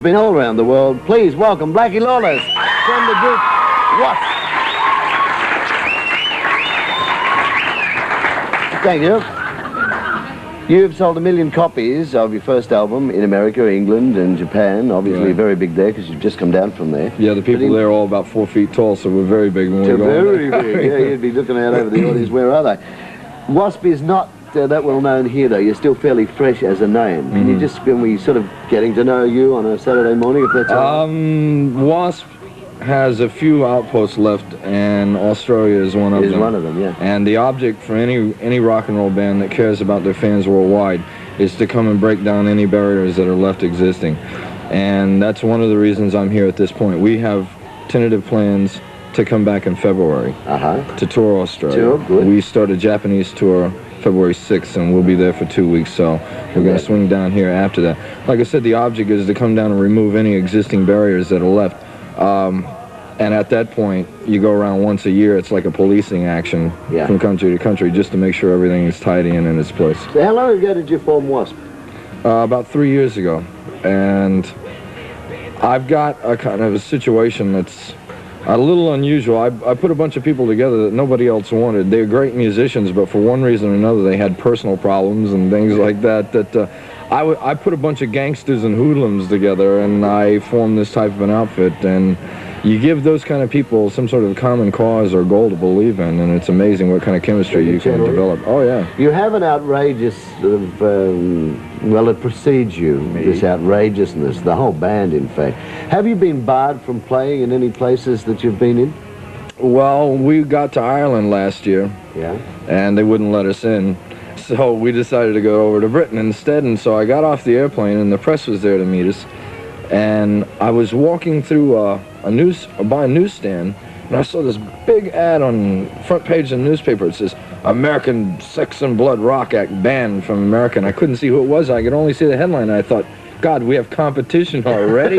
Been all around the world. Please welcome Blackie Lawless from the group WASP. Thank you. You've sold 1 million copies of your first album in America, England, and Japan. Obviously, very big there because you've just come down from there. Yeah, the people there are all about 4 feet tall, so we're very big when we go. Very big. Yeah, you'd be looking out over the audience. Where are they? WASP is not that well known here, though. You're still fairly fresh as a name. Can you just, when we sort of getting to know you on a Saturday morning, if that's all right? WASP has a few outposts left, and Australia is one of them. Is one of them, yeah. And the object for any rock and roll band that cares about their fans worldwide is to come and break down any barriers that are left existing. And that's one of the reasons I'm here at this point. We have tentative plans to come back in February to tour Australia. Good. We start a Japanese tour February 6th, and we'll be there for 2 weeks, so we're going to swing down here after that. Like I said, the object is to come down and remove any existing barriers that are left. And at that point, you go around once a year. It's like a policing action from country to country just to make sure everything is tidy and in its place. So how long ago did you form WASP? About 3 years ago. And I've got a kind of a situation that's a little unusual. I put a bunch of people together that nobody else wanted. They're great musicians, but for one reason or another, they had personal problems and things like that. I put a bunch of gangsters and hoodlums together, and I formed this type of an outfit. And you give those kind of people some sort of common cause or goal to believe in, and it's amazing what kind of chemistry you can develop. Oh, yeah. You have an outrageous sort of, well, it precedes you, this outrageousness, the whole band, in fact. Have you been barred from playing in any places that you've been in? Well, we got to Ireland last year, and they wouldn't let us in. So we decided to go over to Britain instead, and so I got off the airplane, and the press was there to meet us. And I was walking through by a newsstand, and I saw this big ad on the front page of the newspaper. It says, American Sex and Blood Rock Act banned from America. And I couldn't see who it was. I could only see the headline. And I thought, God, we have competition already?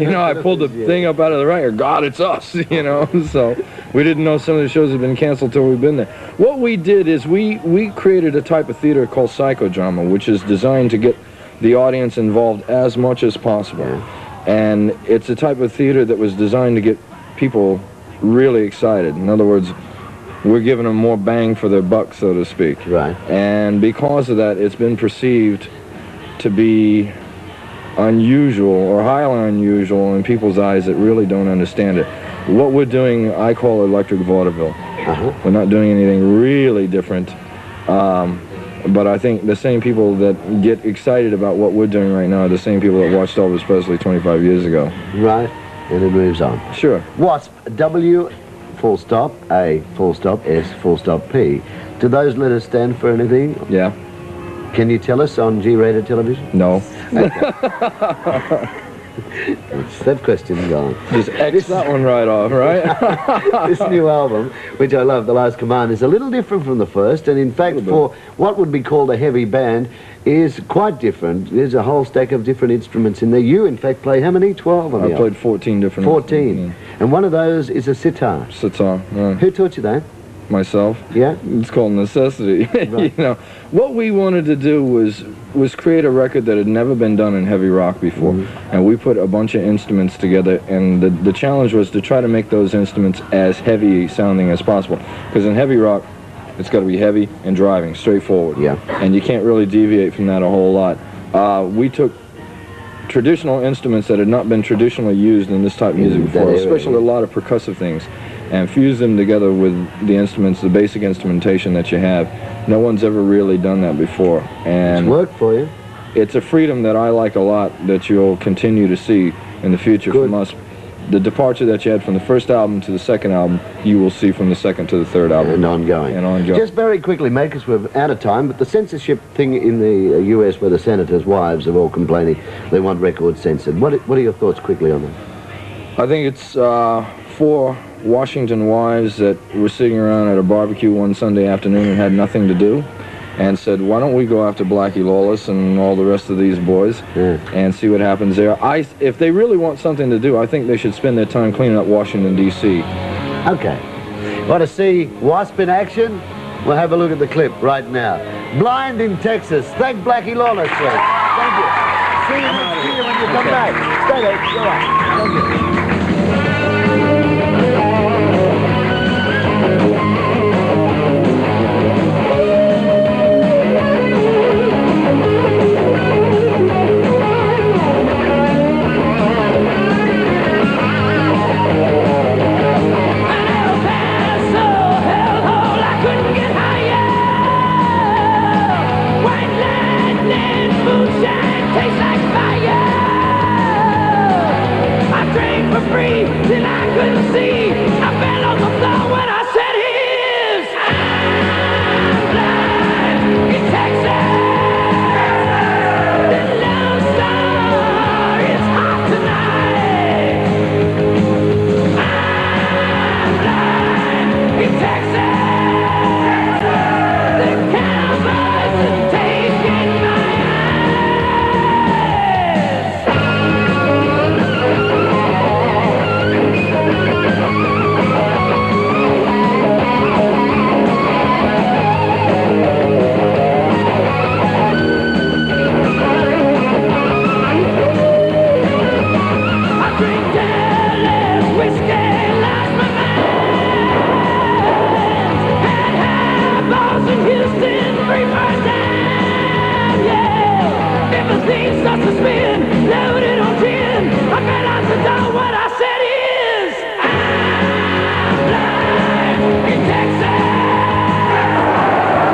You know, I pulled the thing up out of the record. God, it's us, you know. So we didn't know some of the shows had been canceled till we've been there. What we did is we created a type of theater called psychodrama, which is designed to get the audience involved as much as possible. And it's a type of theater that was designed to get people really excited. In other words, we're giving them more bang for their buck, so to speak. Right. And because of that, it's been perceived to be unusual or highly unusual in people's eyes that really don't understand it. What we're doing, I call electric vaudeville. We're not doing anything really different. But I think the same people that get excited about what we're doing right now are the same people that watched Elvis Presley 25 years ago. Right, and it moves on. Sure. WASP, W, full stop, A, full stop, S, full stop, P. Do those letters stand for anything? Yeah. Can you tell us on G-rated television? No. It's that question gone. Just X that one right off, right? This new album, which I love, The Last Command, is a little different from the first, and in fact, for what would be called a heavy band, is quite different. There's a whole stack of different instruments in there. You, in fact, play how many? 12 on the album? I played 14 different 14. And one of those is a sitar. Sitar, yeah. Who taught you that? Myself. Yeah? It's called necessity. Right. You know, what we wanted to do was create a record that had never been done in heavy rock before. And we put a bunch of instruments together, and the challenge was to try to make those instruments as heavy sounding as possible. Because in heavy rock, it's got to be heavy and driving, straightforward. Yeah. And you can't really deviate from that a whole lot. We took traditional instruments that had not been traditionally used in this type of music before, especially a lot of percussive things, and fuse them together with the instruments, the basic instrumentation that you have. No one's ever really done that before. And it's worked for you. It's a freedom that I like a lot that you'll continue to see in the future from us. The departure that you had from the first album to the second album, you will see from the second to the third album. And ongoing. And ongoing. Just very quickly, mate, because we're out of time, but the censorship thing in the US where the senators' wives are all complaining they want records censored. What are your thoughts quickly on that? I think it's for Washington wives that were sitting around at a barbecue one Sunday afternoon and had nothing to do, and said, why don't we go after Blackie Lawless and all the rest of these boys and see what happens there. If they really want something to do, I think they should spend their time cleaning up Washington, D.C. Okay. Want to see WASP in action? We'll have a look at the clip right now. Blind in Texas. Thank Blackie Lawless, please. Thank you. See you when you. Come back. Stay there. You're right. Thank till I couldn't see. I fell on the floor when I said his. I'm blind in Texas. The Lone Star is hot tonight. I'm blind in Texas. The cowboys are taking my starts to spin, loaded on tin. I fell out the door. What I said is, I'm blind in Texas.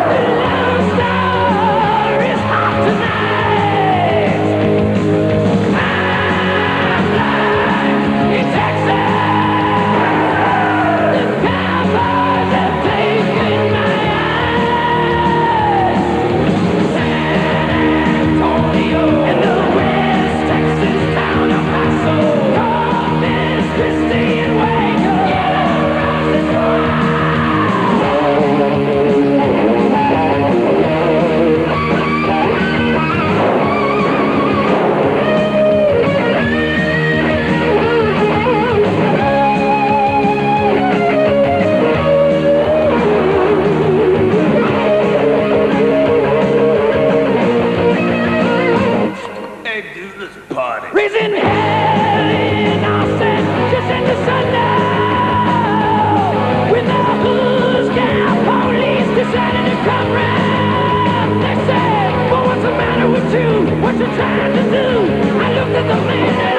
The Lone Star is hot tonight. I'm blind in Texas. The cowboys have taken my eyes. San Antonio. Raising hell in Austin, just in the sun now. When the Hoods Cow police decided to come round, they said, well, what's the matter with you? What you trying to do? I looked at the man